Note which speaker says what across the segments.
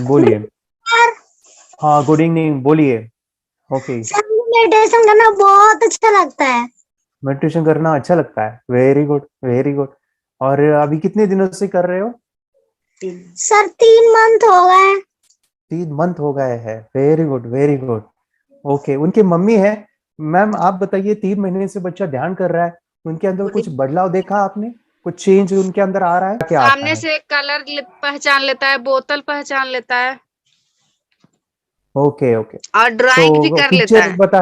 Speaker 1: बोलिए। हाँ, good evening, बोलिए। ओके।
Speaker 2: सर मेडिटेशन करना बहुत अच्छा लगता है।
Speaker 1: मेडिटेशन करना अच्छा लगता है, वेरी गुड वेरी गुड। और अभी कितने दिनों से कर रहे हो?
Speaker 2: सर 3 मंथ हो गए।
Speaker 1: 3 मंथ हो गए हैं, very good very good. Okay, उनकी मम्मी है। मैम आप बताइए, 3 महीने से बच्चा ध्यान कर रहा है, उनके अंदर कुछ बदलाव देखा आपने? कुछ चेंज उनके अंदर आ रहा है? क्या आता
Speaker 3: सामने
Speaker 1: है?
Speaker 3: से कलर पहचान लेता है, बोतल पहचान लेता है
Speaker 1: ओके ओके।
Speaker 3: और ड्राइंग भी
Speaker 1: तो
Speaker 3: कर लेता
Speaker 1: पिक्चर
Speaker 3: है।
Speaker 1: बता,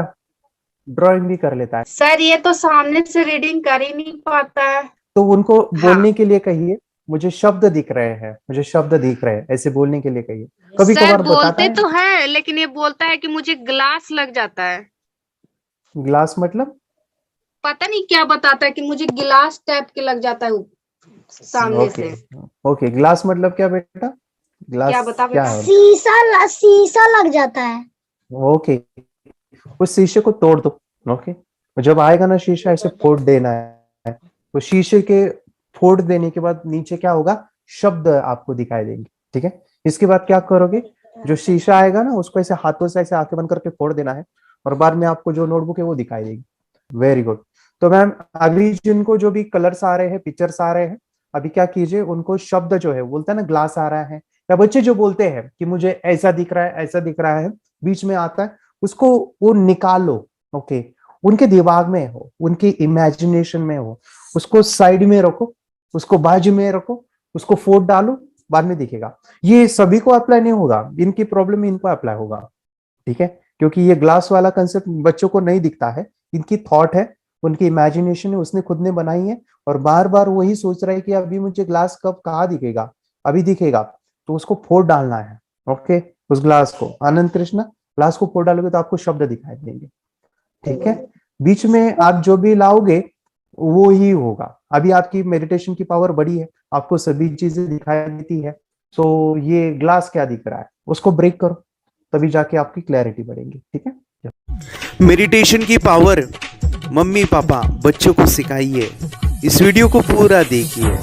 Speaker 1: ड्राइंग भी कर लेता है।
Speaker 3: सर ये तो सामने से रीडिंग कर ही नहीं पाता है।
Speaker 1: तो उनको
Speaker 3: हाँ
Speaker 1: बोलने के लिए कहिए, मुझे शब्द दिख रहे हैं, मुझे शब्द दिख रहे हैं, ऐसे बोलने के लिए कहिए। कभी
Speaker 3: सर
Speaker 1: कभार बताता
Speaker 3: बोलते
Speaker 1: है।
Speaker 3: तो है, लेकिन ये बोलता है कि मुझे ग्लास लग जाता है।
Speaker 1: ग्लास मतलब?
Speaker 3: पता नहीं क्या बताता है कि मुझे गिलास टाइप के लग जाता है सामने
Speaker 1: ओके
Speaker 3: से।
Speaker 1: ओके, ग्लास मतलब क्या बेटा?
Speaker 3: क्या
Speaker 1: ग्लास
Speaker 3: बता
Speaker 1: क्या
Speaker 3: बेटा?
Speaker 1: है?
Speaker 2: शीशा लग जाता है।
Speaker 1: ओके, उस शीशे को तोड़ दो। ओके, जब आएगा ना शीशा, ऐसे फोड़ देना है। तो शीशे के फोड़ देने के बाद नीचे क्या होगा? शब्द आपको दिखाई देंगे। ठीक है, इसके बाद क्या करोगे? जो शीशा आएगा ना, उसको ऐसे हाथों से ऐसे आंखें बंद करके फोड़ देना है, और बाद में आपको जो नोटबुक है वो दिखाई देगी। Very good. तो मैम, अभी जिनको जो भी कलर्स आ रहे हैं, पिक्चर्स आ रहे हैं, अभी क्या कीजिए, उनको शब्द जो है, बोलता है ना ग्लास आ रहा है, या बच्चे जो बोलते हैं कि मुझे ऐसा दिख रहा है, ऐसा दिख रहा है, बीच में आता है, उसको वो निकालो। ओके, उनके दिमाग में हो, उनकी इमेजिनेशन में हो, उसको साइड में रखो, उसको बाजू में रखो, उसको फोड़ डालो, बाद में दिखेगा। ये सभी को अप्लाई नहीं होगा, इनकी प्रॉब्लम इनको अप्लाई होगा। ठीक है, क्योंकि ये ग्लास वाला कंसेप्ट बच्चों को नहीं दिखता है, इनकी थॉट है, उनकी इमेजिनेशन है, उसने खुद ने बनाई है, और बार बार वही सोच रहा है कि अभी मुझे ग्लास कब कहाँ दिखेगा, अभी दिखेगा, तो उसको फोड़ डालना है। ओके, उस ग्लास को, आनंद कृष्णा, ग्लास को फोड़ डालोगे तो आपको शब्द दिखाई देंगे। ठीक है, बीच में आप जो भी लाओगे वो ही होगा। अभी आपकी मेडिटेशन की पावर बड़ी है, आपको सभी चीजें दिखाई देती है। सो ये ग्लास क्या दिख रहा है, उसको ब्रेक करो, तभी जाके आपकी क्लैरिटी बढ़ेगी। ठीक है,
Speaker 4: मेडिटेशन की पावर मम्मी पापा बच्चों को सिखाइए। इस वीडियो को पूरा देखिए।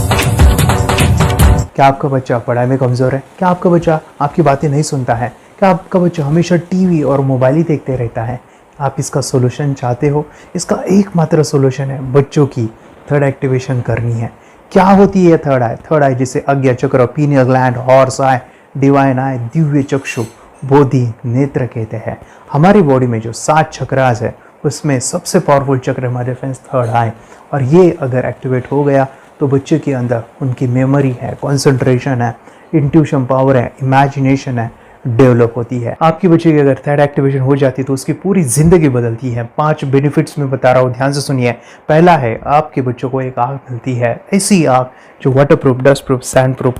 Speaker 1: क्या आपका बच्चा पढ़ाई में कमजोर है? क्या आपका बच्चा आपकी बातें नहीं सुनता है? क्या आपका बच्चा हमेशा टीवी और मोबाइल ही देखते रहता है? आप इसका सोल्यूशन चाहते हो? इसका एकमात्र सोल्यूशन है, बच्चों की थर्ड एक्टिवेशन करनी है। क्या होती है थर्ड आई? थर्ड आई जिसे Ajna chakra, pineal gland, Horus eye, divine eye, दिव्य चक्षु, बोधि नेत्र कहते हैं। हमारी बॉडी में जो 7 चक्रास है, उसमें सबसे पावरफुल चक्र हमारे फ्रेंड्स थर्ड आई। और ये अगर एक्टिवेट हो गया तो बच्चे के अंदर उनकी मेमोरी है, कंसंट्रेशन है, इंट्यूशन पावर है, इमेजिनेशन है, डेवलप होती है। आपकी बच्चे की अगर थर्ड एक्टिवेशन हो जाती है तो उसकी पूरी जिंदगी बदलती है। 5 बेनिफिट्स में बता रहा हूँ, ध्यान से सुनिए। पहला है, आपके बच्चों को एक आँख मिलती है, ऐसी आँख जो waterproof, dustproof, sandproof,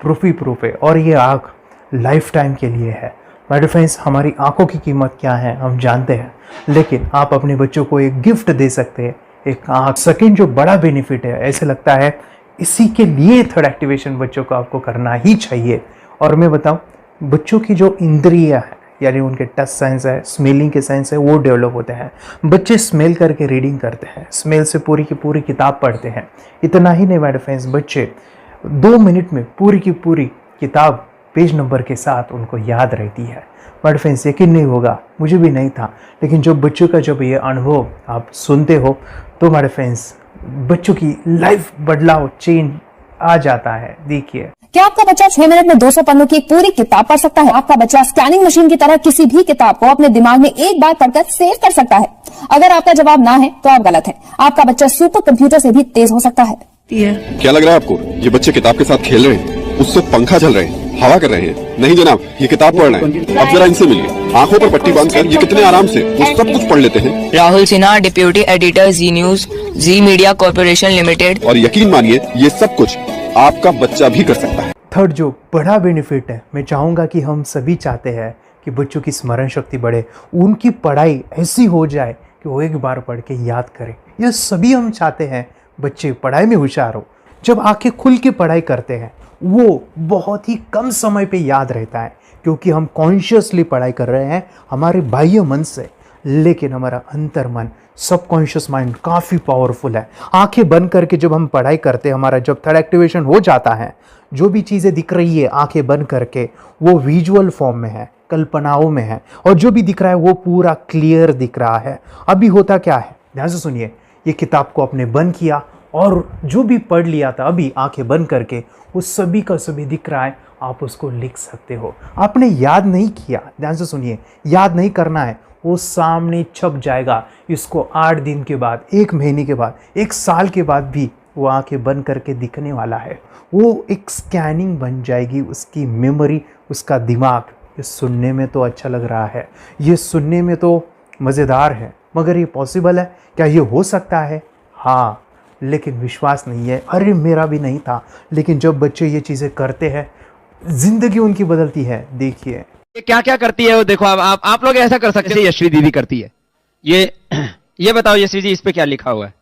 Speaker 1: proof ही प्रूफ है, और ये आँख लाइफ टाइम के लिए है। माय फ्रेंड्स, हमारी आंखों की कीमत क्या है हम जानते हैं, लेकिन आप अपने बच्चों को एक गिफ्ट दे सकते हैं, एक आँख। सेकेंड जो बड़ा बेनिफिट है, ऐसे लगता है इसी के लिए थर्ड एक्टिवेशन बच्चों को आपको करना ही चाहिए। और मैं बताऊं, बच्चों की जो इंद्रियां है, यानी उनके टच सेंस है, स्मेलिंग के सेंस है, वो डेवलप होते हैं। बच्चे स्मेल करके रीडिंग करते हैं, स्मेल से पूरी की पूरी किताब पढ़ते हैं। इतना ही नहीं माय फ्रेंड्स, बच्चे 2 मिनट में पूरी की पूरी किताब पेज नंबर के साथ उनको याद रहती है। बट फ्रेंड्स, यकीन नहीं होगा, मुझे भी नहीं था, लेकिन जो बच्चों का जब ये अनुभव आप सुनते हो तो हमारे फ्रेंड्स, बच्चों की लाइफ बदलाव, चेंज आ जाता है। देखिए,
Speaker 5: क्या आपका बच्चा 6 मिनट में 200 पन्नों की एक पूरी किताब पढ़ सकता है? आपका बच्चा स्कैनिंग मशीन की तरह किसी भी किताब को अपने दिमाग में एक बार पढ़कर सेव कर सकता है? अगर आपका जवाब ना है तो आप गलत है। आपका बच्चा सुपर कंप्यूटर से भी तेज हो सकता है।
Speaker 6: क्या लग रहा है आपको? ये बच्चे किताब के साथ खेल रहे हैं, उससे पंखा चल रहे हैं, हवा कर रहे हैं? नहीं जनाब, ये किताब पढ़ रहे हैं। अब जरा इनसे मिलिए, आंखों पर पट्टी बांधकर ये कितने आराम से वो सब कुछ पढ़ लेते हैं।
Speaker 7: राहुल सिन्हा, डिप्यूटी एडिटर, जी न्यूज, जी मीडिया कॉर्पोरेशन लिमिटेड।
Speaker 6: और यकीन मानिए, ये सब कुछ आपका बच्चा भी कर सकता है।
Speaker 1: थर्ड जो बड़ा बेनिफिट है, मैं चाहूँगा कि हम सभी चाहते हैं कि बच्चों की स्मरण शक्ति बढ़े, उनकी पढ़ाई ऐसी हो जाए कि वो एक बार पढ़ के याद करें। यह सभी हम चाहते हैं, बच्चे पढ़ाई में होशियार हो। जब आंखें खुल के पढ़ाई करते हैं, वो बहुत ही कम समय पे याद रहता है, क्योंकि हम कॉन्शियसली पढ़ाई कर रहे हैं हमारे बाह्य मन से। लेकिन हमारा अंतर्मन सबकॉन्शियस माइंड काफ़ी पावरफुल है। आंखें बंद करके जब हम पढ़ाई करते हैं, हमारा जब थर्ड एक्टिवेशन हो जाता है, जो भी चीज़ें दिख रही है आंखें बंद करके वो विजुअल फॉर्म में है, कल्पनाओं में है, और जो भी दिख रहा है वो पूरा क्लियर दिख रहा है। अभी होता क्या है, ध्यान से सुनिए, ये किताब को आपने बंद किया और जो भी पढ़ लिया था अभी आंखें बंद करके वो सभी का सभी दिख रहा है, आप उसको लिख सकते हो। आपने याद नहीं किया, ध्यान से सुनिए, याद नहीं करना है, वो सामने छप जाएगा। इसको 8 दिन के बाद, 1 महीने के बाद, 1 साल के बाद भी वो आंखें बंद करके दिखने वाला है। वो एक स्कैनिंग बन जाएगी, उसकी मेमोरी, उसका दिमाग। ये सुनने में तो अच्छा लग रहा है, ये सुनने में तो मज़ेदार है, मगर ये पॉसिबल है क्या? ये हो सकता है, हाँ, लेकिन विश्वास नहीं है। अरे मेरा भी नहीं था, लेकिन जब बच्चे ये चीज़ें करते हैं जिंदगी उनकी बदलती है। देखिए
Speaker 8: ये क्या क्या करती है वो देखो। आप लोग ऐसा कर सकते हैं, यशवी दीदी करती है। ये बताओ यशवी जी, इस पे क्या लिखा हुआ है?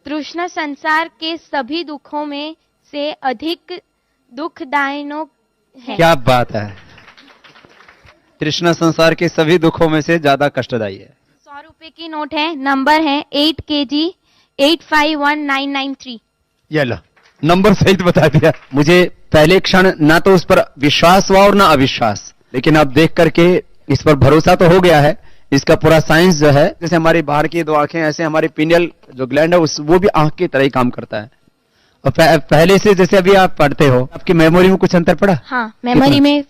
Speaker 9: तृष्णा संसार के सभी दुखों में से अधिक दुखदायक है।
Speaker 8: क्या बात है, तृष्णा संसार के सभी दुखों में से ज्यादा कष्टदायी है।
Speaker 9: 100 रुपए की नोट है, नंबर है 8 kg 851993।
Speaker 8: ये लो, नंबर सहित बता दिया। मुझे पहले क्षण ना तो उस पर विश्वास हुआ और ना अविश्वास, लेकिन अब देख करके इस पर भरोसा तो हो गया है। इसका पूरा साइंस जो है, जैसे हमारी बाहर की 2 आंखें, ऐसे हमारी पिनियल जो ग्लैंड है वो भी आंख की तरह ही काम करता है। और पहले से जैसे अभी आप पढ़ते हो, आपकी मेमोरी में कुछ अंतर पड़ा?
Speaker 9: हाँ, मेमोरी में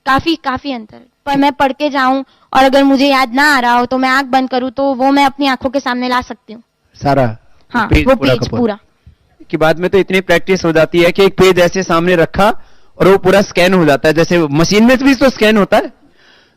Speaker 9: काफी अंतर। पर मैं पढ़ के जाऊं और अगर मुझे याद ना आ रहा हो तो मैं आंख बंद करूं तो वो मैं अपनी आंखों के सामने ला सकती हूँ
Speaker 8: सारा।
Speaker 9: हाँ,
Speaker 8: पेज
Speaker 9: वो
Speaker 8: पूरा
Speaker 9: पेज
Speaker 8: का
Speaker 9: पूरा।
Speaker 8: कि बाद में तो इतनी प्रैक्टिस हो जाती है कि एक पेज ऐसे सामने रखा और वो पूरा स्कैन हो जाता है, जैसे मशीन में भी तो स्कैन होता है।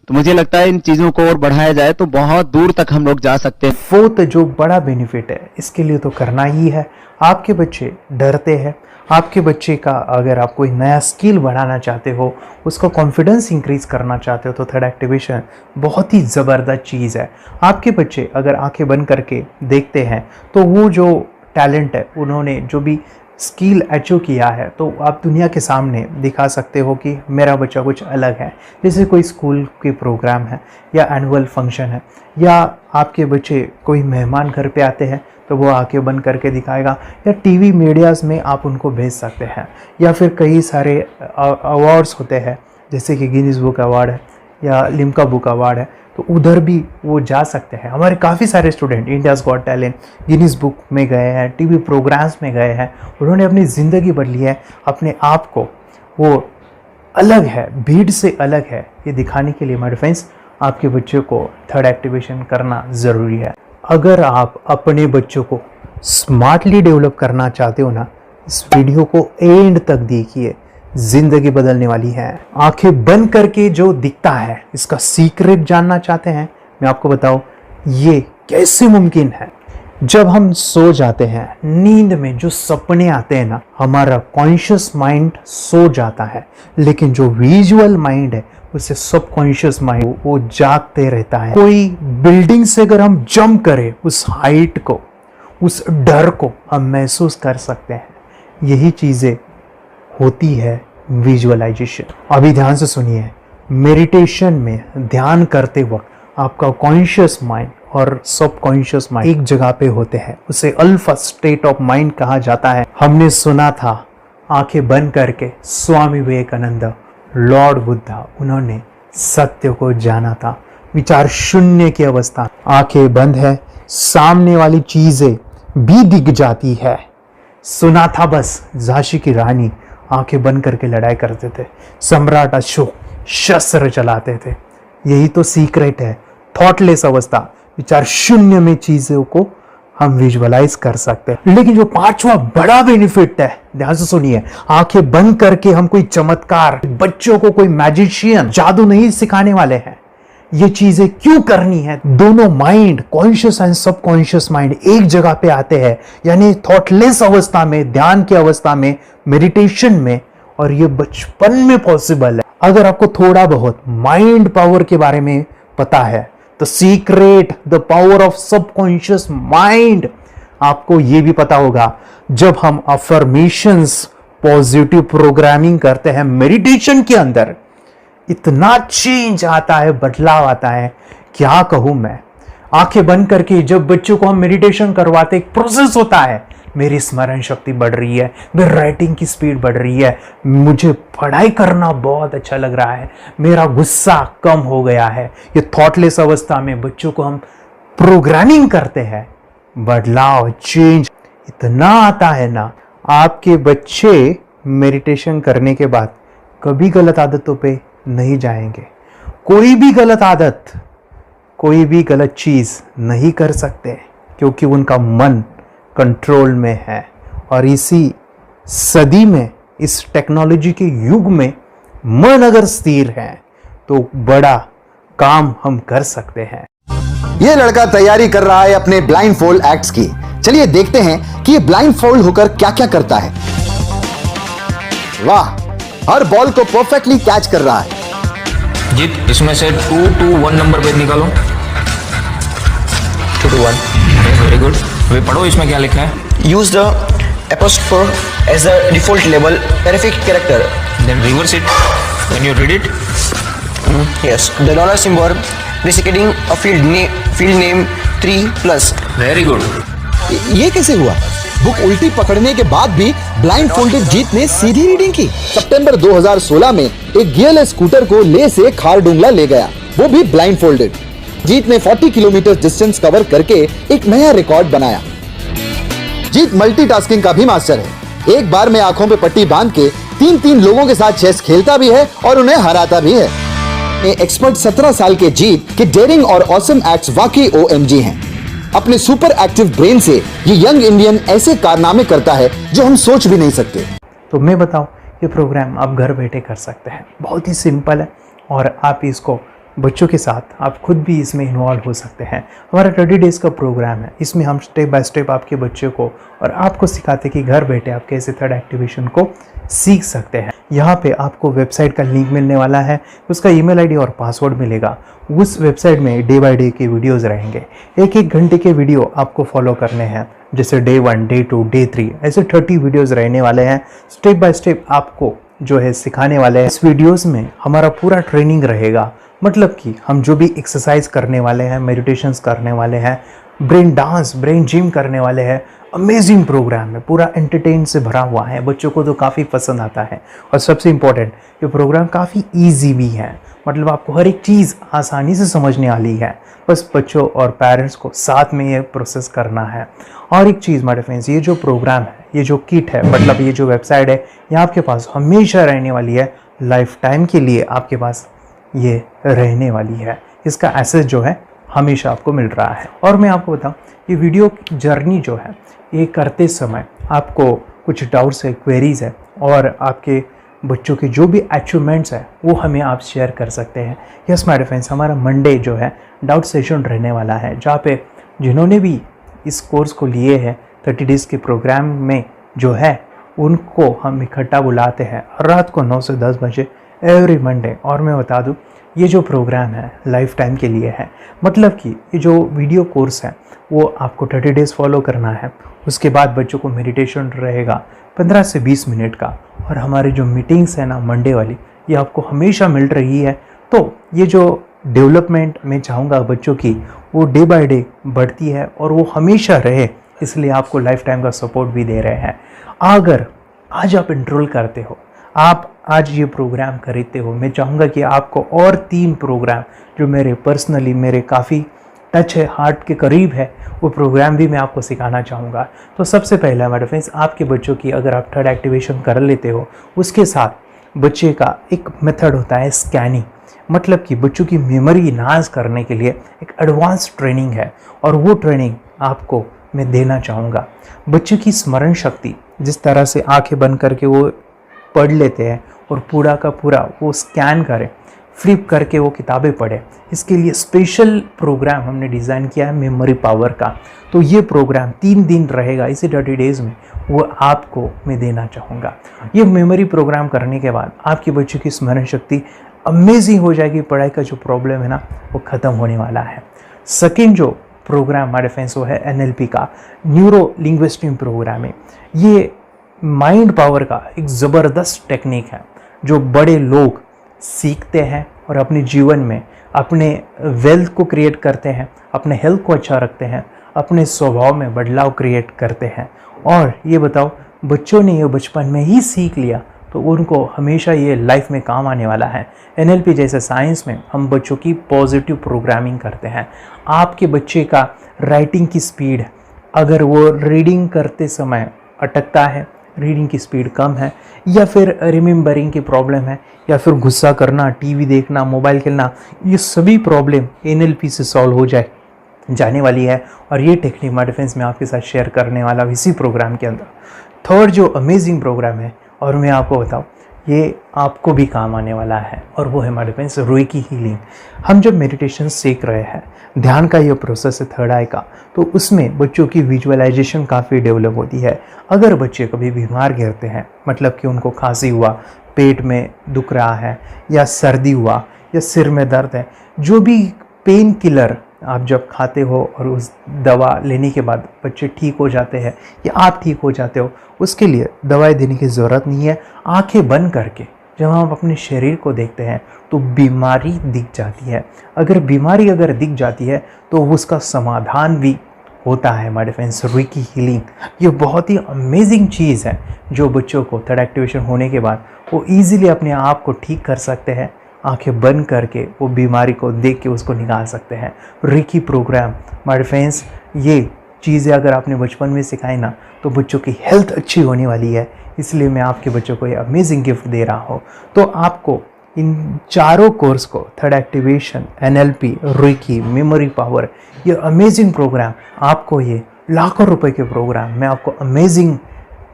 Speaker 8: तो मुझे लगता है इन चीजों को और बढ़ाया जाए तो बहुत दूर तक हम लोग जा सकते हैं।
Speaker 1: फोर्थ जो बड़ा बेनिफिट है, इसके लिए तो करना ही है। आपके बच्चे डरते हैं, आपके बच्चे का अगर आप कोई नया स्किल बढ़ाना चाहते हो, उसका कॉन्फिडेंस इंक्रीज करना चाहते हो, तो थर्ड एक्टिवेशन बहुत ही ज़बरदस्त चीज़ है। आपके बच्चे अगर आंखें बंद करके देखते हैं तो वो जो टैलेंट है, उन्होंने जो भी स्किल अचीव किया है, तो आप दुनिया के सामने दिखा सकते हो कि मेरा बच्चा कुछ अलग है। जैसे कोई स्कूल के प्रोग्राम है या एनुअल फंक्शन है, या आपके बच्चे कोई मेहमान घर पे आते हैं तो वो आंखें बंद करके दिखाएगा, या टीवी मीडियाज़ में आप उनको भेज सकते हैं, या फिर कई सारे अवार्ड्स होते हैं जैसे कि गिनीज बुक अवार्ड है या लिम्का बुक अवार्ड है, तो उधर भी वो जा सकते हैं। हमारे काफ़ी सारे student India's got talent, Guinness book में गए हैं, टीवी प्रोग्राम्स में गए हैं, उन्होंने अपनी ज़िंदगी बदली है, अपने आप को वो अलग है, भीड़ से अलग है, ये दिखाने के लिए मेरे फ्रेंड्स आपके बच्चों को थर्ड एक्टिवेशन करना ज़रूरी है। अगर आप अपने बच्चों को स्मार्टली डेवलप करना चाहते हो ना, इस वीडियो को एंड तक देखिए, जिंदगी बदलने वाली है। आंखें बंद करके जो दिखता है, इसका सीक्रेट जानना चाहते हैं, मैं आपको बताऊं ये कैसे मुमकिन है। जब हम सो जाते हैं, नींद में जो सपने आते हैं ना, हमारा कॉन्शियस माइंड सो जाता है, लेकिन जो विजुअल माइंड है, उसे सबकॉन्शियस माइंड वो जागते रहता है। कोई बिल्डिंग से अगर हम जंप करें, उस हाइट को, उस डर को हम महसूस कर सकते हैं। यही चीज़ें होती है विजुअलाइजेशन। अभी ध्यान से सुनिए, मेडिटेशन में ध्यान करते वक्त आपका कॉन्शियस माइंड और सबकॉन्शियस माइंड एक जगह पे होते हैं, उसे अल्फा स्टेट ऑफ माइंड कहा जाता है। हमने सुना था आंखें बंद करके स्वामी विवेकानंद, लॉर्ड बुद्धा, उन्होंने सत्य को जाना था। विचार शून्य की अवस्था, आंखें बंद है, सामने वाली चीजें भी दिख जाती है। सुना था बस, झांसी की रानी आंखें बंद करके लड़ाई करते थे, सम्राट अशोक शस्त्र चलाते थे। यही तो सीक्रेट है, थॉटलेस अवस्था, विचार शून्य में चीजों को हम विजुअलाइज कर सकते हैं। लेकिन जो 5वां बड़ा बेनिफिट है, ध्यान से सुनिए, आंखें बंद करके हम कोई चमत्कार, बच्चों को कोई मैजिशियन जादू नहीं सिखाने वाले हैं। ये चीजें क्यों करनी है? दोनों mind, conscious and subconscious mind एक जगह पे आते हैं, यानी थॉटलेस अवस्था में, ध्यान की अवस्था में, मेडिटेशन में, और ये बचपन में पॉसिबल है। अगर आपको थोड़ा बहुत माइंड पावर के बारे में पता है, the secret, the power of subconscious mind, आपको ये भी पता होगा, जब हम अफर्मेशंस, पॉजिटिव प्रोग्रामिंग करते हैं मेडिटेशन के अंदर, इतना चेंज आता है, बदलाव आता है, क्या कहूं मैं। आंखें बंद करके जब बच्चों को हम मेडिटेशन करवाते, एक प्रोसेस होता है, मेरी स्मरण शक्ति बढ़ रही है, मेरी राइटिंग की स्पीड बढ़ रही है, मुझे पढ़ाई करना बहुत अच्छा लग रहा है, मेरा गुस्सा कम हो गया है। ये थॉटलेस अवस्था में बच्चों को हम प्रोग्रामिंग करते हैं, बदलाव, चेंज इतना आता है ना। आपके बच्चे मेडिटेशन करने के बाद कभी गलत आदतों पे नहीं जाएंगे, कोई भी गलत आदत, कोई भी गलत चीज नहीं कर सकते, क्योंकि उनका मन कंट्रोल में है। और इसी सदी में, इस टेक्नोलॉजी के युग में मन अगर स्थिर है तो बड़ा काम हम कर सकते हैं।
Speaker 10: ये लड़का तैयारी कर रहा है अपने ब्लाइंड फोल्ड एक्ट्स की। चलिए देखते हैं कि ये ब्लाइंड फोल्ड होकर क्या क्या करता है। वाह, हर बॉल को परफेक्टली कैच कर रहा है।
Speaker 7: जीत, इसमें से 2 to 1 नंबर भेद निकालो। 2 to 1, वेरी गुड। अभी पढ़ो इसमें क्या लिखा है।
Speaker 11: Use the apostrophe as a default label terrific character.
Speaker 7: Then reverse it when you read it.
Speaker 11: Yes, the dollar symbol designating a field name 3+.
Speaker 7: Very good.
Speaker 10: ये कैसे हुआ? बुक उल्टी पकड़ने के बाद भी ब्लाइंड फोल्डेड जीत ने सीधी रीडिंग की। सितंबर 2016 में एक गियरलेस स्कूटर को ले से खारडुंगला ले गया, वो भी ब्लाइंड फोल्डेड। जीत ने 40 किलोमीटर डिस्टेंस कवर करके एक नया रिकॉर्ड बनाया। जीत मल्टीटास्किंग का भी मास्टर है। एक बार में आंखों पे पट्टी बांध के 3-3 लोगों के साथ चेस खेलता भी है और उन्हें हराता भी है। एक्सपर्ट 17 साल के जीत के डेयरिंग और ऑसम एक्ट्स वाकई OMG हैं। अपने सुपर एक्टिव ब्रेन से ये यंग इंडियन ऐसे कारनामे करता है जो हम सोच भी नहीं सकते।
Speaker 1: तो मैं बताऊं, ये प्रोग्राम आप घर बैठे कर सकते हैं, बहुत ही सिंपल है। और आप इसको बच्चों के साथ आप खुद भी इसमें इन्वॉल्व हो सकते हैं। हमारा 30 डेज का प्रोग्राम है, इसमें हम स्टेप बाय स्टेप आपके बच्चे को और आपको सिखाते कि घर बैठे आप कैसे थर्ड एक्टिवेशन को सीख सकते हैं। यहाँ पे आपको वेबसाइट का लिंक मिलने वाला है, उसका ईमेल आईडी और पासवर्ड मिलेगा। उस वेबसाइट में डे बाय डे के वीडियोस रहेंगे, 1-1 घंटे के वीडियो आपको फॉलो करने हैं, जैसे डे 1, डे 2, डे 3, ऐसे 30 वीडियोस रहने वाले हैं। स्टेप बाय स्टेप आपको जो है सिखाने वाले हैं। इस वीडियोस में हमारा पूरा ट्रेनिंग रहेगा, मतलब कि हम जो भी एक्सरसाइज करने वाले हैं, मेडिटेशंस करने वाले हैं, ब्रेन डांस, ब्रेन जिम करने वाले हैं। अमेजिंग प्रोग्राम है, पूरा एंटरटेन से भरा हुआ है, बच्चों को तो काफ़ी पसंद आता है। और सबसे इम्पोर्टेंट, ये प्रोग्राम काफ़ी ईजी भी है, मतलब आपको हर एक चीज़ आसानी से समझने वाली है। बस बच्चों और पेरेंट्स को साथ में ये प्रोसेस करना है। और एक चीज़ माय फ्रेंड्स, ये जो प्रोग्राम है, ये जो किट है, मतलब ये जो वेबसाइट है, ये आपके पास हमेशा रहने वाली है, लाइफ टाइम के लिए आपके पास ये रहने वाली है। इसका एक्सेस जो है हमेशा आपको मिल रहा है। और मैं आपको बताऊं, ये वीडियो जर्नी जो है, ये करते समय आपको कुछ डाउट्स है, क्वेरीज है, और आपके बच्चों के जो भी अचीवमेंट्स है वो हमें आप शेयर कर सकते हैं। यस माय फ्रेंड्स, हमारा मंडे जो है डाउट सेशन रहने वाला है, जहाँ पे जिन्होंने भी इस कोर्स को लिए हैं 30 डेज़ के प्रोग्राम में जो है, उनको हम इकट्ठा बुलाते हैं रात को 9 से 10 बजे एवरी मंडे। और मैं बता दूं, ये जो प्रोग्राम है लाइफ टाइम के लिए है, मतलब कि ये जो वीडियो कोर्स है वो आपको 30 डेज़ फॉलो करना है। उसके बाद बच्चों को मेडिटेशन रहेगा 15 से 20 मिनट का, और हमारी जो मीटिंग्स है ना मंडे वाली, ये आपको हमेशा मिल रही है। तो ये जो डेवलपमेंट मैं चाहूँगा बच्चों की, वो डे बाय डे बढ़ती है और वो हमेशा रहे, इसलिए आपको लाइफ टाइम का सपोर्ट भी दे रहे हैं। अगर आज आप एनरोल करते हो, आप आज ये प्रोग्राम खरीदते हो, मैं चाहूँगा कि आपको और 3 प्रोग्राम जो मेरे पर्सनली मेरे काफ़ी टच है, हार्ट के करीब है, वो प्रोग्राम भी मैं आपको सिखाना चाहूँगा। तो सबसे पहला हमारे फ्रेंड्स, आपके बच्चों की अगर आप थर्ड एक्टिवेशन कर लेते हो, उसके साथ बच्चे का एक मेथड होता है स्कैनिंग, मतलब कि बच्चों की मेमोरी इन्हांस करने के लिए एक एडवांस ट्रेनिंग है, और वो ट्रेनिंग आपको मैं देना चाहूँगा। बच्चों की स्मरण शक्ति, जिस तरह से आंखें बंद करके वो पढ़ लेते हैं और पूरा का पूरा वो स्कैन करें, फ्लिप करके वो किताबें पढ़े, इसके लिए स्पेशल प्रोग्राम हमने डिज़ाइन किया है मेमोरी पावर का। तो ये प्रोग्राम 3 दिन रहेगा, इसी 30 डेज़ में वो आपको मैं देना चाहूँगा। ये मेमोरी प्रोग्राम करने के बाद आपके बच्चों की स्मरण शक्ति अमेजिंग हो जाएगी, पढ़ाई का जो प्रॉब्लम है ना वो ख़त्म होने वाला है। सेकेंड जो प्रोग्राम हमारे फ्रेंड्स वो है NLP का, न्यूरो लिंग्विस्टिक प्रोग्राम है। ये माइंड पावर का एक ज़बरदस्त टेक्निक है जो बड़े लोग सीखते हैं और अपने जीवन में अपने वेल्थ को क्रिएट करते हैं, अपने हेल्थ को अच्छा रखते हैं, अपने स्वभाव में बदलाव क्रिएट करते हैं। और ये बताओ, बच्चों ने ये बचपन में ही सीख लिया तो उनको हमेशा ये लाइफ में काम आने वाला है। NLP जैसे साइंस में हम बच्चों की पॉजिटिव प्रोग्रामिंग करते हैं। आपके बच्चे का राइटिंग की स्पीड, अगर वो रीडिंग करते समय अटकता है, रीडिंग की स्पीड कम है, या फिर रिमेंबरिंग की प्रॉब्लम है, या फिर गुस्सा करना, टीवी देखना, मोबाइल खेलना, ये सभी प्रॉब्लम NLP से सॉल्व हो जाने वाली है। और ये टेक्निक माय डिफेंस में आपके साथ शेयर करने वाला इसी प्रोग्राम के अंदर। थर्ड जो अमेजिंग प्रोग्राम है, और मैं आपको बताऊं, ये आपको भी काम आने वाला है, और वो है माय डिफेंस रेकी हीलिंग। हम जब मेडिटेशन सीख रहे हैं, ध्यान का ये प्रोसेस है थर्ड आई का, तो उसमें बच्चों की विजुअलाइजेशन काफ़ी डेवलप होती है। अगर बच्चे कभी बीमार गिरते हैं, मतलब कि उनको खांसी हुआ, पेट में दुख रहा है, या सर्दी हुआ, या सिर में दर्द है, जो भी पेन किलर आप जब खाते हो और उस दवा लेने के बाद बच्चे ठीक हो जाते हैं या आप ठीक हो जाते हो, उसके लिए दवाई देने की ज़रूरत नहीं है। आंखें बंद करके जब हम अपने शरीर को देखते हैं तो बीमारी दिख जाती है। अगर बीमारी दिख जाती है तो उसका समाधान भी होता है। माय डिफेंस रेकी हीलिंग ये बहुत ही अमेजिंग चीज़ है जो बच्चों को थर्ड एक्टिवेशन होने के बाद वो ईजिली अपने आप को ठीक कर सकते हैं। आंखें बंद करके वो बीमारी को देख के उसको निकाल सकते हैं। रेकी प्रोग्राम माय डिफेंस, ये चीज़ें अगर आपने बचपन में सिखाई ना तो बच्चों की हेल्थ अच्छी होने वाली है। इसलिए मैं आपके बच्चों को ये अमेजिंग गिफ्ट दे रहा हूँ। तो आपको इन चारों कोर्स को, third activation, NLP, reiki, memory power, ये अमेजिंग प्रोग्राम, आपको ये लाखों रुपए के प्रोग्राम मैं आपको अमेजिंग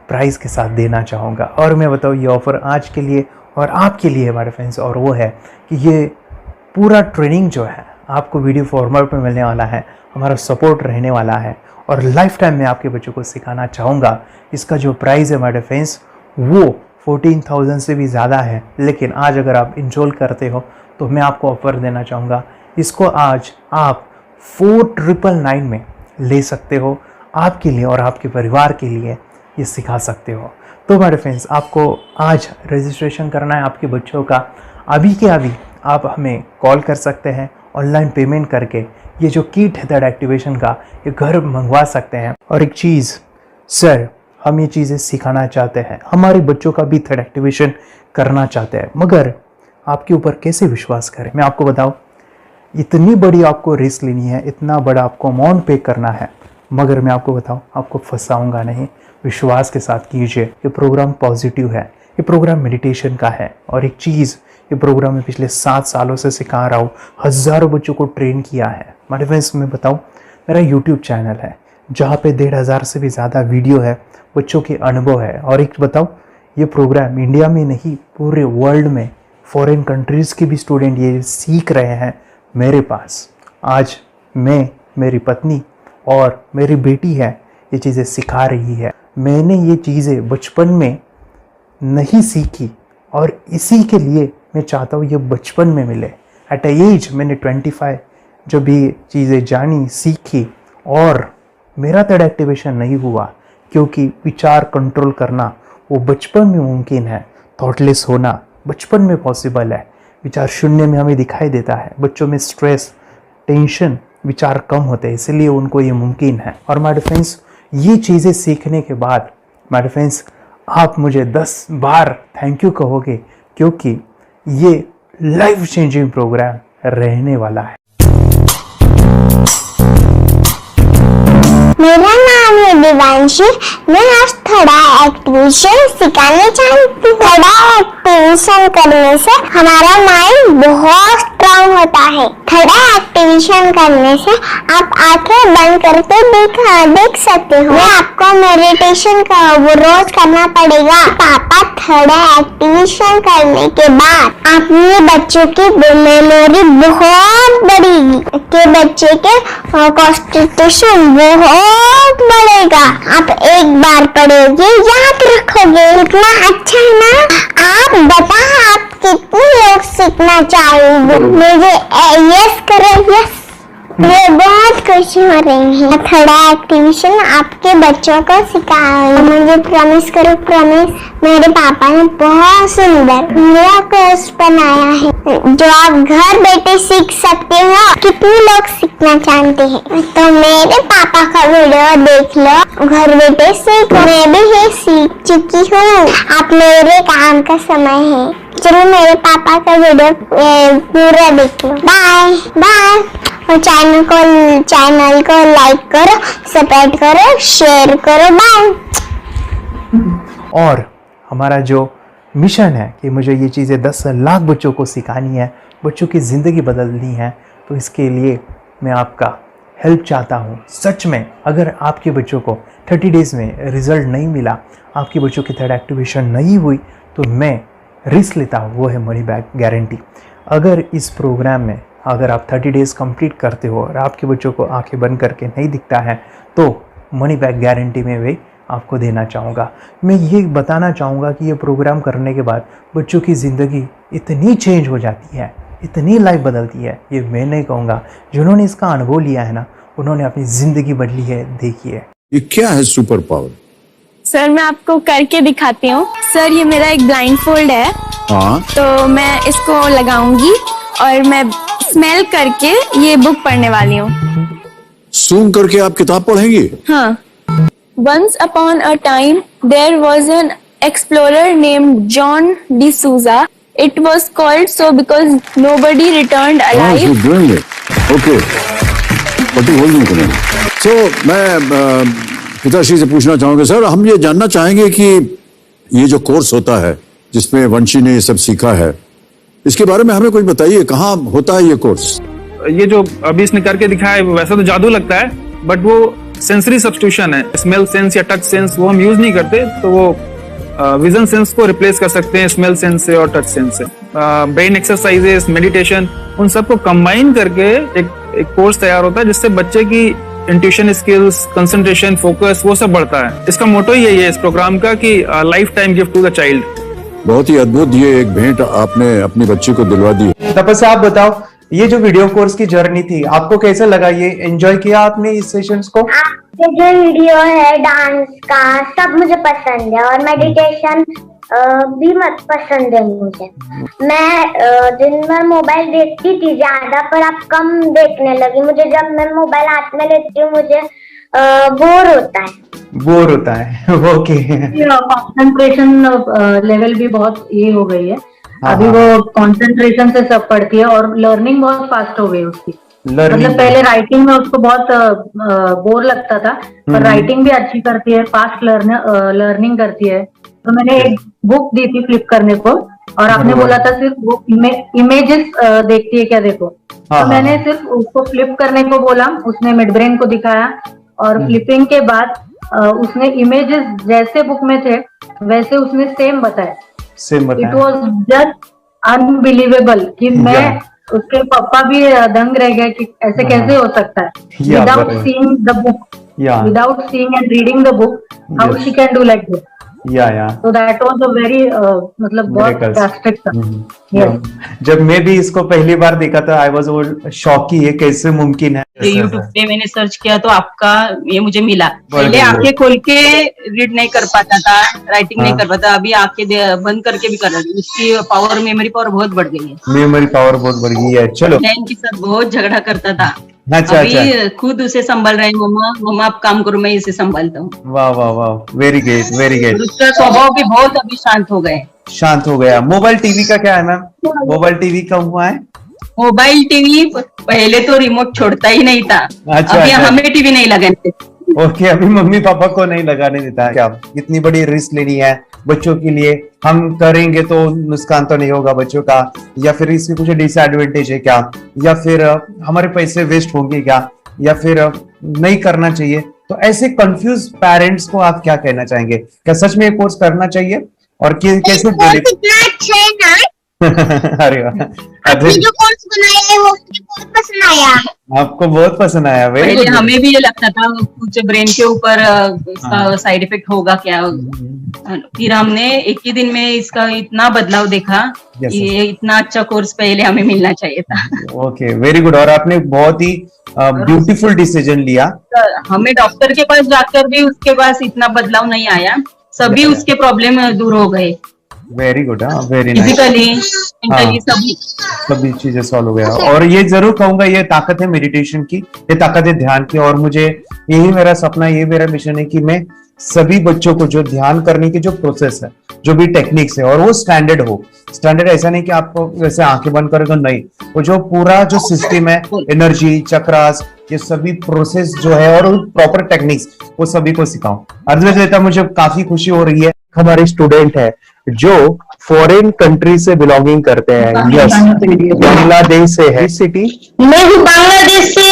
Speaker 1: प्राइस के साथ देना चाहूँगा। और मैं बताऊँ, ये ऑफ़र आज के लिए और आपके लिए हमारे फ्रेंड्स, और वो है कि ये पूरा ट्रेनिंग जो है आपको वीडियो फॉर्मेट में मिलने वाला है, हमारा सपोर्ट रहने वाला है, और लाइफ टाइम मैं आपके बच्चों को सिखाना चाहूँगा। इसका जो प्राइस है हमारे फ्रेंड्स वो 14,000 से भी ज़्यादा है, लेकिन आज अगर आप इनरोल करते हो तो मैं आपको ऑफ़र देना चाहूँगा। इसको आज आप 4,999 में ले सकते हो। आपके लिए और आपके परिवार के लिए ये सिखा सकते हो। तो हमारे फ्रेंड्स, आपको आज रजिस्ट्रेशन करना है आपके बच्चों का। अभी के अभी आप हमें कॉल कर सकते हैं, ऑनलाइन पेमेंट करके ये जो किट है थर्ड एक्टिवेशन का, ये घर मंगवा सकते हैं। और एक चीज़ सर, हम ये चीज़ें सिखाना चाहते हैं, हमारे बच्चों का भी थर्ड एक्टिवेशन करना चाहते हैं, मगर आपके ऊपर कैसे विश्वास करें? मैं आपको बताऊं, इतनी बड़ी आपको रिस्क लेनी है, इतना बड़ा आपको अमाउंट पे करना है, मगर मैं आपको बताऊं, आपको फंसाऊंगा नहीं। विश्वास के साथ कीजिए। ये प्रोग्राम पॉजिटिव है, ये प्रोग्राम मेडिटेशन का है। और एक चीज़, ये प्रोग्राम मैं पिछले 7 सालों से सिखा रहा हूँ, हज़ारों बच्चों को ट्रेन किया है। मेरे फ्रेंड्स, मैं बताऊँ, मेरा यूट्यूब चैनल है जहाँ पे 1,500 से भी ज़्यादा वीडियो है, बच्चों के अनुभव है। और एक बताऊँ, ये प्रोग्राम इंडिया में नहीं, पूरे वर्ल्ड में फॉरेन कंट्रीज़ के भी स्टूडेंट ये सीख रहे हैं मेरे पास। आज मैं, मेरी पत्नी और मेरी बेटी है ये चीज़ें सिखा रही है। मैंने ये चीज़ें बचपन में नहीं सीखी और इसी के लिए मैं चाहता हूँ ये बचपन में मिले। एट एज मैंने 25 जब ये चीज़ें जानी, सीखी, और मेरा थर्ड एक्टिवेशन नहीं हुआ क्योंकि विचार कंट्रोल करना वो बचपन में मुमकिन है। थॉटलेस होना बचपन में पॉसिबल है। विचार शून्य में हमें दिखाई देता है। बच्चों में स्ट्रेस, टेंशन, विचार कम होते हैं, इसलिए उनको ये मुमकिन है। और माय फ्रेंड्स, ये चीज़ें सीखने के बाद माय फ्रेंड्स, आप मुझे 10 बार थैंक यू कहोगे, क्योंकि ये लाइफ चेंजिंग प्रोग्राम रहने वाला है।
Speaker 2: मेरा नाम है दिवांशी। मैं आज थोड़ा एक्टिवेशन सिखाने चाहती हूँ। थोड़ा एक्टिवेशन करने से हमारा माइंड बहुत स्ट्रांग होता है। थोड़ा एक्टिवेशन करने से आप आंखें बंद करके देख सकते हो। मैं आपको मेडिटेशन का वो रोज करना पड़ेगा। पापा, थोड़ा एक्टिवेशन करने के बाद अपने बच्चों की मेमोरी बहुत बढ़ेगी, के बच्चे के कॉन्सेंट्रेशन बहुत बढ़ेगा। आप एक बार पढ़ोगे, याद रखोगे, कितना अच्छा है ना। आप बताओ, आप कितने लोग सीखना चाहोगे? मुझे यस करो, यस। मुझे बहुत खुशी हो रही है। थोड़ा एक्टिविशन आपके बच्चों को सिखाऊंगी। मुझे प्रॉमिस करो, प्रॉमिस। मेरे पापा ने बहुत सुंदर मेरा कोर्स बनाया है जो आप घर बैठे सीख सकते हो। कितने लोग सीखना चाहते हैं तो मेरे पापा का वीडियो देख लो, घर बैठे सीखो। मैं भी ये सीख चुकी हूँ। आप मेरे काम का समय है। चलो मेरे पापा का वीडियो पूरा देख लो। Bye bye. और चैनल को लाइक करो, सपोर्ट करो, शेयर करो। बाय।
Speaker 1: और हमारा जो मिशन है कि मुझे ये चीज़ें 10 लाख बच्चों को सिखानी है, बच्चों की ज़िंदगी बदलनी है, तो इसके लिए मैं आपका हेल्प चाहता हूँ। सच में अगर आपके बच्चों को 30 डेज़ में रिज़ल्ट नहीं मिला, आपके बच्चों की थर्ड एक्टिवेशन नहीं हुई, तो मैं रिस्क लेता हूँ, वो है मनी बैक गारंटी। अगर इस प्रोग्राम में अगर आप 30 डेज़ कंप्लीट करते हो और आपके बच्चों को आंखें बंद करके नहीं दिखता है, तो मनी बैक गारंटी में भी आपको देना चाहूँगा। मैं ये बताना चाहूँगा कि ये प्रोग्राम करने के बाद बच्चों की ज़िंदगी इतनी चेंज हो जाती है, इतनी लाइफ बदलती है, ये मैं नहीं कहूँगा। जिन्होंने इसका अनुभव लिया है ना, उन्होंने अपनी ज़िंदगी बदली है। देखिए
Speaker 12: ये क्या है सुपर पावर?
Speaker 13: सर मैं आपको करके दिखाती हूँ। सर ये मेरा एक ब्लाइंड फोल्ड है।
Speaker 12: हाँ,
Speaker 13: तो मैं इसको लगाऊंगी और मैं स्मेल करके ये बुक पढ़ने वाली हूँ।
Speaker 12: सूंघ करके आप किताब पढ़ेंगी?
Speaker 13: हाँ। Once upon a time, there was an explorer named John D'Souza. It was called so because nobody returned alive.
Speaker 12: He's doing it. Okay. What you holding today? So मैं पिताश्री से पूछना चाहूँगा सर, हम ये जानना चाहेंगे कि ये जो कोर्स होता है जिसमें वंशी ने ये सब सीखा है, इसके बारे में हमें कुछ बताइए। कहाँ होता है ये कोर्स?
Speaker 14: ये जो अभी इसने करके दिखाया है वैसा तो जादू लगता है, बट वो सेंसरी सब्स्टिट्यूशन है। स्मेल सेंस या टच सेंस वो हम यूज नहीं करते, तो वो विजन सेंस को रिप्लेस कर सकते हैं स्मेल सेंस से और टच सेंस से। ब्रेन एक्सरसाइजेस, मेडिटेशन, उन सबको कंबाइन करके एक कोर्स तैयार होता है जिससे बच्चे की इंट्यूशन स्किल्स, कंसंट्रेशन, फोकस वो सब बढ़ता है। इसका मोटो ही यही है इस प्रोग्राम का कि life time gift to the child.
Speaker 12: बहुत ही अद्भुत ये एक भेंट आपने अपनी बच्ची को दिलवा दी।
Speaker 1: तपस्या आप बताओ, ये जो वीडियो कोर्स की जर्नी थी आपको कैसा लगा? ये एंजॉय किया आपने इस सेशंस को?
Speaker 2: आपके जो वीडियो है डांस का सब मुझे पसंद है और मेडिटेशन भी मत पसंद है मुझे। मैं दिन भर मोबाइल देखती थी ज्यादा, पर अब कम देखने लगी। मुझे जब मैं मोबाइल हाथ में लेती हूँ मुझे बोर होता है।
Speaker 1: बोर होता है ओके।
Speaker 15: कंसंट्रेशन लेवल भी बहुत ये हो गई है। अभी वो कंसंट्रेशन से सब पढ़ती है और लर्निंग बहुत फास्ट हो गई उसकी। मतलब पहले राइटिंग में उसको बहुत बोर लगता था, पर राइटिंग भी अच्छी करती है, फास्ट लर्निंग करती है। तो मैंने एक बुक दी थी फ्लिप करने को और आपने बोला था सिर्फ वो इमेजेस देखती है क्या, देखो। तो मैंने सिर्फ उसको फ्लिप करने को बोला, उसने मिड ब्रेन को दिखाया और फ्लिपिंग के बाद उसने इमेजेस जैसे बुक में थे वैसे उसने सेम बताया। इट वॉज जस्ट अनबिलीवेबल कि मैं उसके पापा भी दंग रह गए कि ऐसे कैसे हो सकता है। Without seeing the book, without seeing and reading the book, how she can do like this. So that was a very मतलब बहुत ड्रास्टिक था।
Speaker 1: जब मैं भी इसको पहली बार देखा था आई वाज शॉक कि ये कैसे मुमकिन है।
Speaker 16: यूट्यूब पे मैंने सर्च किया तो आपका ये मुझे मिला। पहले आंखें खोल के रीड नहीं कर पाता था, राइटिंग नहीं कर पाता, अभी आंखें बंद करके भी कर रही हूँ। उसकी पावर, मेमोरी पावर बहुत बढ़ गई है।
Speaker 1: मेमोरी पावर बहुत बढ़ गई है। चलो,
Speaker 16: बहन के साथ बहुत झगड़ा करता था,
Speaker 1: अच्छा,
Speaker 16: अभी खुद उसे संभाल रहे हैं। मम्मा आप काम करो, मैं इसे संभालता हूँ।
Speaker 1: वाह वाह वाह, वेरी ग्रेट वेरी ग्रेट।
Speaker 16: उसका स्वभाव भी बहुत अभी शांत हो गए।
Speaker 1: शांत हो गया। मोबाइल टीवी का क्या है मैम? मोबाइल टीवी कब हुआ है?
Speaker 16: मोबाइल टीवी पहले तो रिमोट छोड़ता ही नहीं था।
Speaker 1: अच्छा,
Speaker 16: अभी हमें टीवी नहीं लगाने।
Speaker 1: ओके, अभी मम्मी पापा को नहीं लगाने देता। क्या इतनी बड़ी रिस्क लेनी है बच्चों के लिए? हम करेंगे तो नुकसान तो नहीं होगा बच्चों का, या फिर इसकी कुछ डिसएडवांटेज है क्या, या फिर हमारे पैसे वेस्ट होंगे क्या, या फिर नहीं करना चाहिए? तो ऐसे कंफ्यूज पेरेंट्स को आप क्या कहना चाहेंगे? क्या सच में ये कोर्स करना चाहिए और कैसे? अरे
Speaker 2: आपने जो कोर्स बनाया है वो मुझे बहुत पसंद आया।
Speaker 1: आपको बहुत पसंद आया?
Speaker 16: पहले हमें भी ये लगता था कुछ ब्रेन के ऊपर इसका साइड इफेक्ट होगा क्या। फिर हमने एक ही दिन में इसका इतना बदलाव देखा कि ये इतना अच्छा कोर्स पहले हमें मिलना चाहिए था।
Speaker 1: Okay, very good. और आपने बहुत ही
Speaker 4: ब्यूटीफुल डिसीजन लिया।
Speaker 16: हमें डॉक्टर के पास जाकर भी उसके पास इतना बदलाव नहीं आया, सभी उसके प्रॉब्लम दूर हो गए,
Speaker 4: very good, very nice.
Speaker 16: Physically mentally
Speaker 4: सभी चीजें सॉल्व हो गया। और ये जरूर कहूंगा, ये ताकत है मेडिटेशन की, ये ताकत है ध्यान की। और मुझे यही मेरा सपना, ये मेरा मिशन है कि मैं सभी बच्चों को जो ध्यान करने की जो प्रोसेस है, जो भी टेक्निक्स है, और वो स्टैंडर्ड हो। स्टैंडर्ड ऐसा नहीं कि आपको वैसे आंखें बंद करें तो नहीं, वो जो पूरा जो सिस्टम है, एनर्जी चक्रास, ये सभी प्रोसेस जो है और प्रॉपर टेक्निक्स, वो सभी को सिखाऊं। अद्वैत, मुझे काफी खुशी हो रही है। हमारे स्टूडेंट है जो फॉरेन कंट्री से बिलोंगिंग करते हैं, यस, बांग्लादेश से है। सिटी
Speaker 2: मैं हूँ बांग्लादेश से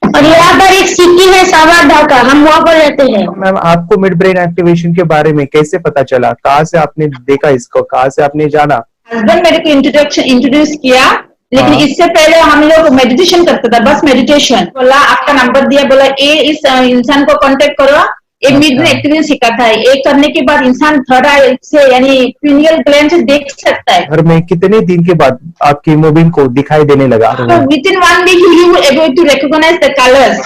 Speaker 2: और यहाँ पर एक सिटी है सावर ढाका, हम वहाँ पर रहते हैं।
Speaker 1: मैम, आपको मिड ब्रेन एक्टिवेशन के बारे में कैसे पता चला? कहाँ से आपने देखा इसको, कहाँ से आपने जाना?
Speaker 17: हस्बैंड मेरे को इंट्रोड्यूस किया, लेकिन इससे पहले हम लोग मेडिटेशन करते थे, बस मेडिटेशन। बोला आपका नंबर दिया, बोला ये इस इंसान को कांटेक्ट करो, ये मिड ब्रेन एक्टिवेशन सिखाता है। ये करने के बाद इंसान थर्ड आई से यानी पिनियल ग्लैंड से देख सकता है।
Speaker 1: घर में कितने दिन के बाद आपकी हीमोग्लोबिन को दिखाई देने लगा?
Speaker 17: So within 1 week you will able to recognize the colors,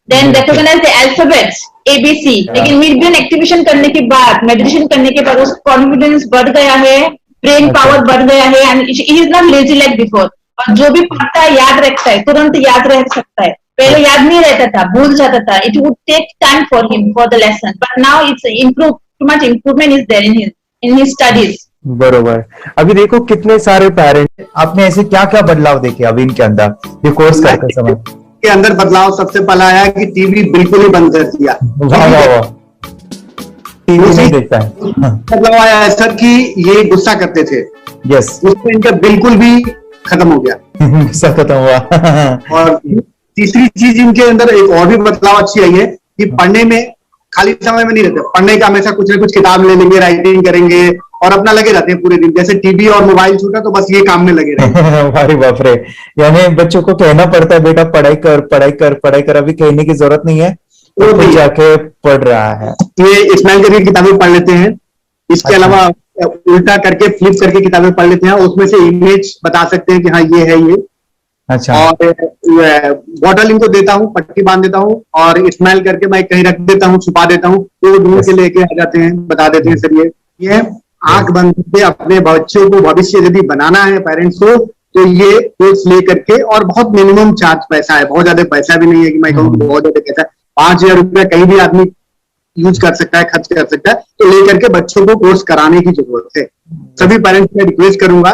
Speaker 17: then recognize the alphabets ABC। लेकिन मिड ब्रेन एक्टिवेशन करने के बाद, मेडिटेशन करने के बाद उसका कॉन्फिडेंस बढ़ गया है, ब्रेन पावर बढ़ गया है, and he is not lazy like before. और जो भी पढ़ता है याद रखता है, तुरंत याद रख सकता है। पहले याद नहीं रहता था, भूल जाता था। It would take time for him for the lesson, but now it's improve, too much improvement is there in his studies.
Speaker 1: बरोबर। अभी देखो कितने सारे पेरेंट्स, आपने ऐसे क्या क्या बदलाव देखे अभी इनके अंदर ये कोर्स करते समय?
Speaker 18: के अंदर बदलाव सबसे पहला आया कि टीवी बिल्कुल ही बंद कर दिया।
Speaker 1: वाह वाह वाह, टीवी नहीं देखता है।
Speaker 18: बदलाव आया है सर कि ये गुस्सा करते थे,
Speaker 1: यस,
Speaker 18: उसमें इनका बिल्कुल भी खत्म हो गया,
Speaker 1: गुस्सा खत्म हुआ।
Speaker 18: और तीसरी चीज इनके अंदर एक और भी बदलाव अच्छी आई है कि पढ़ने में खाली समय में नहीं रहते, पढ़ने का हमेशा कुछ ना कुछ किताब ले लेंगे, राइटिंग करेंगे और अपना लगे रहते हैं पूरे दिन। जैसे टीवी और मोबाइल छूटा तो बस ये काम में लगे रहते।
Speaker 1: अरे बाप रे, यानी बच्चों को कहना पड़ता है बेटा पढ़ाई कर पढ़ाई कर पढ़ाई कर, अभी कहने की जरूरत नहीं है, वो भी जाके पढ़ रहा है।
Speaker 18: ये स्माइल करके किताबें पढ़ लेते हैं, इसके अलावा उल्टा करके फ्लिप करके किताबें पढ़ लेते हैं, उसमें से इमेज बता सकते हैं कि हाँ ये है ये।
Speaker 1: अच्छा।
Speaker 18: और बॉटल इनको देता हूँ, पट्टी बांध देता हूँ और स्माइल करके मैं कहीं रख देता हूँ, छुपा देता हूँ, तो ढूंढ के लेके आ जाते हैं, बता देते हैं सर ये आंख बंद करके अपने बच्चों को भविष्य यदि बनाना है पेरेंट्स को, तो ये कोर्स ले करके, और बहुत मिनिमम चार्ज पैसा है, बहुत ज्यादा पैसा भी नहीं है कि मैं कहूँ बहुत ज्यादा पैसा है। 5,000 रुपया कहीं भी आदमी यूज कर सकता है, खर्च कर सकता है, तो लेकर के बच्चों को कोर्स कराने की जरूरत है। सभी पेरेंट्स में रिक्वेस्ट करूंगा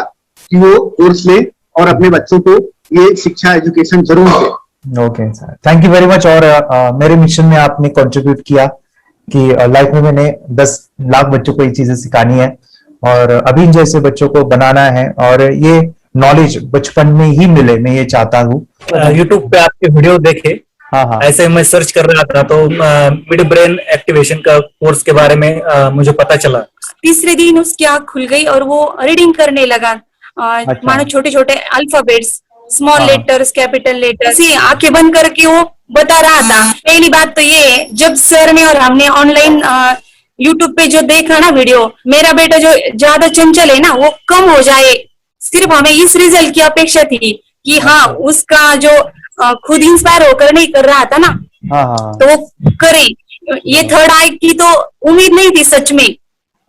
Speaker 18: कि वो कोर्स लें और अपने बच्चों को ये शिक्षा एजुकेशन जरूर दें।
Speaker 1: Okay sir, thank you very much. और मेरे मिशन में आपने कंट्रीब्यूट किया कि लाइफ में मैंने 10 लाख बच्चों को ये चीजें सिखानी है और अभी जैसे बच्चों को बनाना है, और ये नॉलेज बचपन में ही मिले, मैं ये चाहता हूँ।
Speaker 19: यूट्यूब पे आपके वीडियो देखे,
Speaker 1: हाँ,
Speaker 19: ऐसे मैं सर्च कर रहा था तो मिड ब्रेन एक्टिवेशन का कोर्स के बारे में मुझे पता चला।
Speaker 13: तीसरे दिन उसकी आंख खुल गई और वो रीडिंग करने लगा। मानो छोटे छोटे alphabets, small letters, capital letters, आंखें बंद करके वो बता रहा था। पहली बात तो ये, जब सर ने और हमने ऑनलाइन यूट्यूब पे जो देखा ना वीडियो, मेरा बेटा जो ज्यादा चंचल है ना वो कम हो जाए, सिर्फ हमें इस रिजल्ट की अपेक्षा थी कि हाँ उसका जो खुद इंस्पायर होकर नहीं कर रहा था ना, तो वो करे। ये थर्ड आई की तो उम्मीद नहीं थी सच में।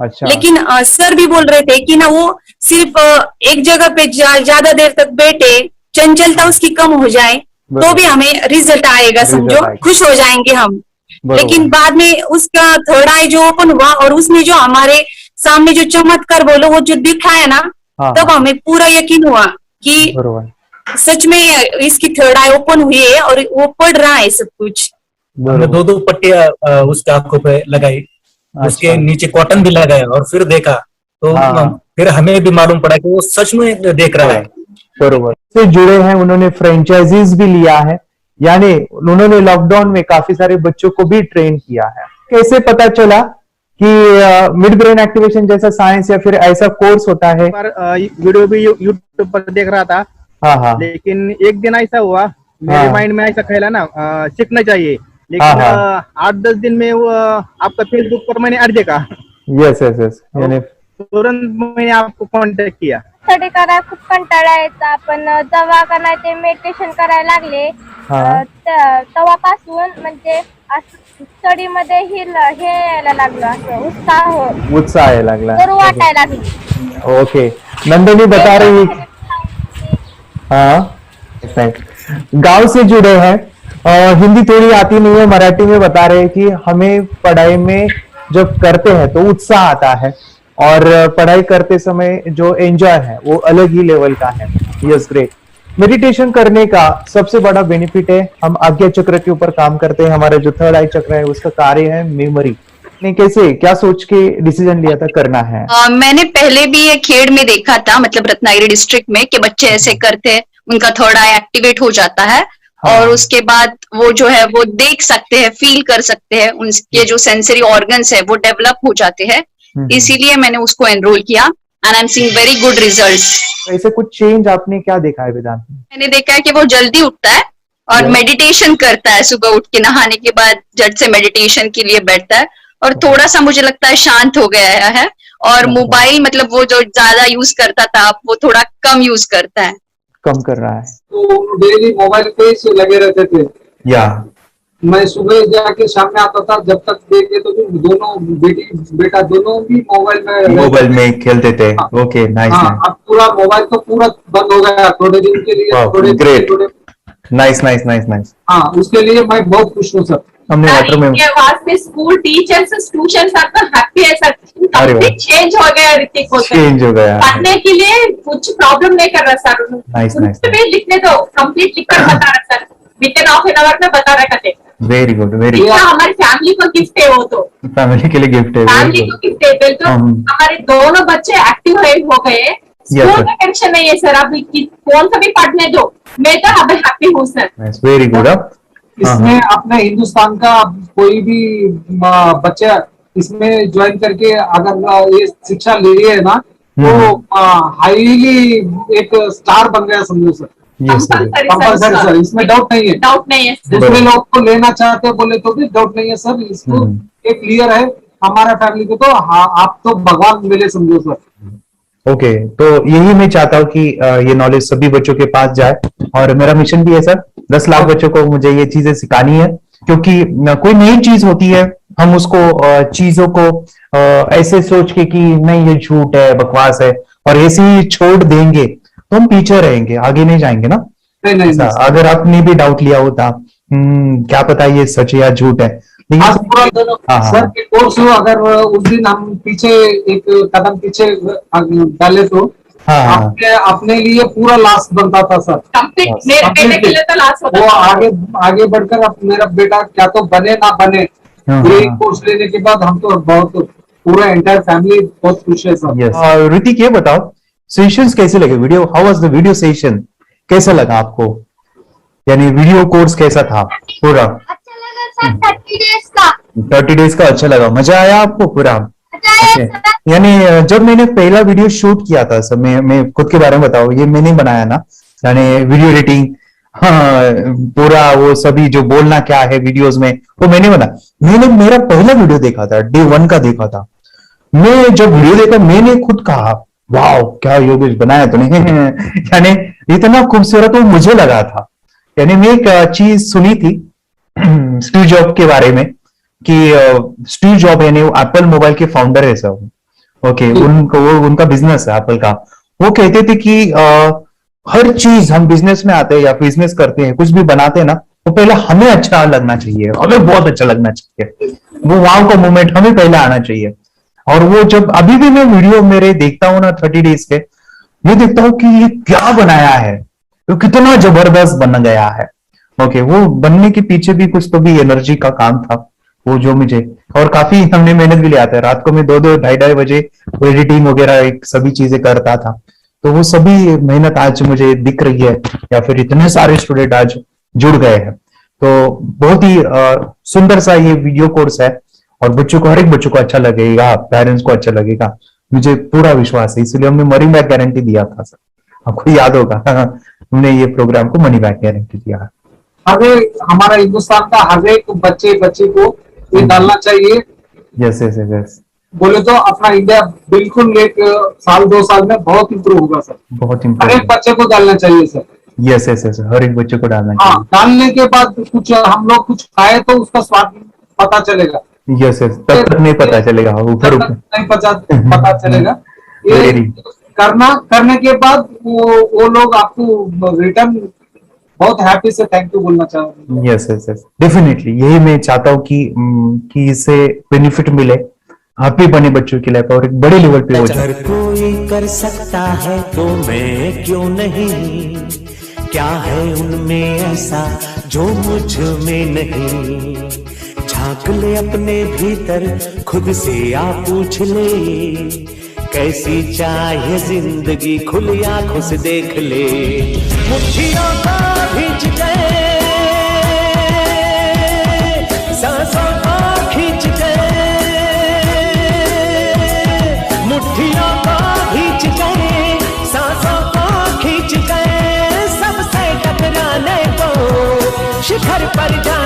Speaker 1: अच्छा।
Speaker 13: लेकिन सर भी बोल रहे थे कि ना वो सिर्फ एक जगह पे ज्यादा देर तक बैठे, चंचलता उसकी कम हो जाए तो भी हमें रिजल्ट आएगा, समझो खुश हो जाएंगे हम। लेकिन बाद में उसका थर्ड आई जो ओपन हुआ और उसने जो हमारे सामने जो चमत्कार बोलो वो जो दिखाया ना, तब हमें पूरा यकीन हुआ कि सच में इसकी थर्ड आई ओपन हुई है और वो पढ़ रहा है सब कुछ।
Speaker 19: हमने 2 पट्टियां उसके आंखों पे लगाई, उसके नीचे कॉटन भी लगाया और फिर देखा तो फिर हमें भी मालूम पड़ा कि वो सच में देख रहा है।
Speaker 1: बरोबर से जुड़े हैं, उन्होंने फ्रेंचाइजीज भी लिया है, यानी उन्होंने लॉकडाउन में काफी सारे बच्चों को भी ट्रेन किया है। कैसे पता चला कि मिड ब्रेन एक्टिवेशन जैसा साइंस या फिर ऐसा कोर्स होता है?
Speaker 20: वीडियो भी यूट्यूब पर देख रहा था, लेकिन एक दिन ऐसा हुआ मेरे माइंड में ऐसा ख्याल ना सीखना चाहिए, लेकिन 8-10 दिन में वो आपका फेसबुक पर मैंने ऐड देखा।
Speaker 1: यस यस यस, यानी
Speaker 20: तुरंत मैंने आपको कॉन्टॅक्ट किया।
Speaker 2: स्टडी करायला खूप कंटाळा यायचा, पण जेव्हा का नाही ते मेडिटेशन करायला लागले
Speaker 1: हा.
Speaker 9: तेव्हापासून म्हणजे स्टडी मध्ये हे यायला लागलं, असं
Speaker 1: उत्साह यायला लागला.
Speaker 9: बरं वाटायला लागलं.
Speaker 1: ओके, नंदिनी बता रही हाँ गांव से जुड़े हैं, हिंदी थोड़ी आती नहीं है, मराठी में बता रहे हैं कि हमें पढ़ाई में जब करते हैं तो उत्साह आता है और पढ़ाई करते समय जो एंजॉय है वो अलग ही लेवल का है. Yes, great. मेडिटेशन करने का सबसे बड़ा बेनिफिट है, हम आज्ञा चक्र के ऊपर काम करते हैं. हमारा जो थर्ड आई चक्र है उसका कार्य है मेमोरी. ने कैसे क्या सोच के डिसीजन लिया था करना है?
Speaker 21: मैंने पहले भी ये खेड़ में देखा था, मतलब रत्नागिरी डिस्ट्रिक्ट में, कि बच्चे ऐसे करते हैं, उनका थर्ड आई एक्टिवेट हो जाता है. और उसके बाद वो जो है वो देख सकते हैं, फील कर सकते हैं, उनके जो सेंसरी ऑर्गन्स है वो डेवलप हो जाते हैं. इसीलिए मैंने उसको एनरोल किया and I am seeing very good results.
Speaker 1: ऐसे कुछ चेंज आपने क्या देखा है वेदांत में?
Speaker 21: मैंने देखा है कि वो जल्दी उठता है और मेडिटेशन करता है. सुबह उठ के नहाने के बाद झट से मेडिटेशन के लिए बैठता है और थोड़ा सा मुझे लगता है शांत हो गया है. और मोबाइल मतलब वो जो ज्यादा यूज करता था वो थोड़ा कम यूज करता है,
Speaker 1: कम कर रहा है.
Speaker 22: तो डेली मोबाइल पे ही लगे रहते थे.
Speaker 1: या
Speaker 22: मैं सुबह जाके शाम में आता था, जब तक देखे तो दोनों बेटा दोनों भी मोबाइल में
Speaker 1: खेलते थे. Okay, nice.
Speaker 22: अब पूरा मोबाइल तो पूरा बंद हो गया थोड़े दिन के लिए.
Speaker 1: Great, nice nice nice nice.
Speaker 22: हाँ, उसके लिए मैं बहुत खुश हूँ सर.
Speaker 1: हमने
Speaker 17: इनके वास्ते स्कूल टीचर्स ट्यूशन सब तो हैप्पी है सर. कंप्लीट चेंज हो गया ऋतिक को.
Speaker 1: चेंज हो गया.
Speaker 17: पढ़ने के लिए कुछ प्रॉब्लम नहीं कर रहा सर.
Speaker 1: Nice nice.
Speaker 17: लिखने दो, कंप्लीट लिखकर बता रहा sir. With in half an hour में बता रहा करते.
Speaker 1: Very good, very good.
Speaker 17: हमारी फैमिली को गिफ्ट है वो तो.
Speaker 1: फैमिली के लिए गिफ्ट है.
Speaker 17: फैमिली को गिफ्ट है. तो हमारे दोनों बच्चे एक्टिव हो गए. स्कूल का टेंशन नहीं है सर. अभी कौन सा भी पढ़ने दो, मैं तो अब हैप्पी हूँ सर.
Speaker 1: Very good.
Speaker 22: इसमें अपने हिंदुस्तान का कोई भी बच्चा इसमें ज्वाइन करके अगर ये शिक्षा ले रही है ना, तो हाईली एक स्टार बन गया समझो सर. कंपल्सरी सर, इसमें डाउट नहीं है.
Speaker 17: डाउट नहीं है.
Speaker 22: दूसरे लोग को लेना चाहते हो बोले तो भी डाउट नहीं है सर. इसको एक क्लियर है हमारा फैमिली को. तो आप तो भगवान मिले समझो सर.
Speaker 1: ओके, तो यही मैं चाहता हूँ कि ये नॉलेज सभी बच्चों के पास जाए और मेरा मिशन भी है सर. 10 लाख बच्चों को मुझे ये चीजें सिखानी है, क्योंकि कोई नई चीज होती है हम उसको चीजों को ऐसे सोच के कि नहीं ये झूठ है, बकवास है, और ऐसे ही छोड़ देंगे तो हम पीछे रहेंगे, आगे नहीं जाएंगे ना.
Speaker 22: नहीं.
Speaker 1: अगर आपने भी डाउट लिया होता क्या पता ये सच या झूठ है.
Speaker 22: सर के कोर्स हो, अगर उस दिन हम पीछे एक कदम पीछे डाले तो अपने लिए पूरा लास्ट बनता था सर.
Speaker 17: मेरे बेटे के लिए तो लास्ट होता.
Speaker 22: वो आगे बढ़कर अब मेरा बेटा क्या तो बने ना बने, ये कोर्स लेने के बाद हम तो बहुत पूरा एंटायर फैमिली बहुत खुश है सर.
Speaker 1: ऋतिक, ये बताओ सेशंस कैसे लगे? Video, how was the video session? कैसा लगा आपको? यानी वीडियो कोर्स कैसा था पूरा? 30 डेज का अच्छा लगा, मजा आया आपको पूरा? यानी जब मैंने पहला वीडियो शूट किया था सर, मैं खुद के बारे में बताऊं, ये मैंने बनाया ना, यानी वीडियो एडिटिंग, पूरा वो सभी जो बोलना क्या है वीडियोस में वो मैंने मैंने मेरा पहला वीडियो देखा था, डे 1 का देखा था. मैं जब वीडियो देखा मैंने खुद कहा वाह क्या योगेश बनाया तूने. यानी इतना खूबसूरत वो मुझे लगा था. यानी मैं एक चीज सुनी थी स्टीव जॉब के बारे में कि स्टीव जॉब यानी एप्पल मोबाइल के फाउंडर है सब. ओके, उनका बिजनेस है एप्पल का. वो कहते थे कि हर चीज हम बिजनेस में आते हैं या बिजनेस करते हैं, कुछ भी बनाते हैं ना, तो पहले हमें अच्छा लगना चाहिए, हमें बहुत अच्छा लगना चाहिए, वो वाव का मोमेंट हमें पहले आना चाहिए. और वो जब अभी भी मैं वीडियो मेरे देखता हूँ ना 30 डेज के, मैं देखता हूँ कि ये क्या बनाया है, तो कितना जबरदस्त बन गया है. ओके, वो बनने के पीछे भी कुछ तो भी एनर्जी का काम था वो जो मुझे, और काफी हमने मेहनत भी लिया था. रात को मैं 2-2 ढाई बजे एडिटिंग वगैरह सभी चीजें करता था. तो वो सभी मेहनत आज मुझे दिख रही है, या फिर इतने सारे स्टूडेंट आज जुड़ गए हैं. तो बहुत ही सुंदर सा ये वीडियो कोर्स है और बच्चों को, हर एक बच्चों को अच्छा लगेगा, पेरेंट्स को अच्छा लगेगा, मुझे पूरा विश्वास है. इसलिए हमने मनी बैक गारंटी दिया था सर, आपको याद होगा. हमने ये प्रोग्राम को मनी बैक गारंटी दिया.
Speaker 22: हमारा हिंदुस्तान का हर एक बच्चे को ये डालना चाहिए.
Speaker 1: Yes yes yes.
Speaker 22: बोले तो अपना इंडिया बिल्कुल 1 साल 2 साल में बहुत इम्प्रूव होगा सर.
Speaker 1: बहुत
Speaker 22: हर एक बच्चे को डालना चाहिए सर.
Speaker 4: यस यस यस, हर एक बच्चे को डालना
Speaker 22: हाँ,
Speaker 4: चाहिए।
Speaker 22: डालने के बाद कुछ हम लोग कुछ खाए तो उसका स्वाद पता चलेगा,
Speaker 4: यस यस, तब तक नहीं पता चलेगा, ऊपर ऊपर
Speaker 22: नहीं पता चलेगा। ये
Speaker 4: वेरी
Speaker 22: करने के बाद वो लोग आपको रिटर्न बहुत हैप्पी से थैंक यू बोलना चाहेंगे।
Speaker 4: यस यस यस, डेफिनेटली यही मैं चाहता हूँ कि इससे बेनिफिट मिले हैप्पी बने बच्चों की लाइफ और एक बड़े लेवल पे हो जाए।
Speaker 3: अगर कोई कर सकता है तो मैं क्यों नहीं, क्या है उनमें ऐसा जो मुझ में नहीं। झांक ले अपने भीतर खुद से आ पूछ ले, कैसी चाहे जिंदगी खुली आंखों से देख ले। मुट्ठियों को खींच गए, सांसों को खींच गए, मुट्ठियों को खींच गए, सांसों को खींच गए, सबसे टकराने को शिखर पर जा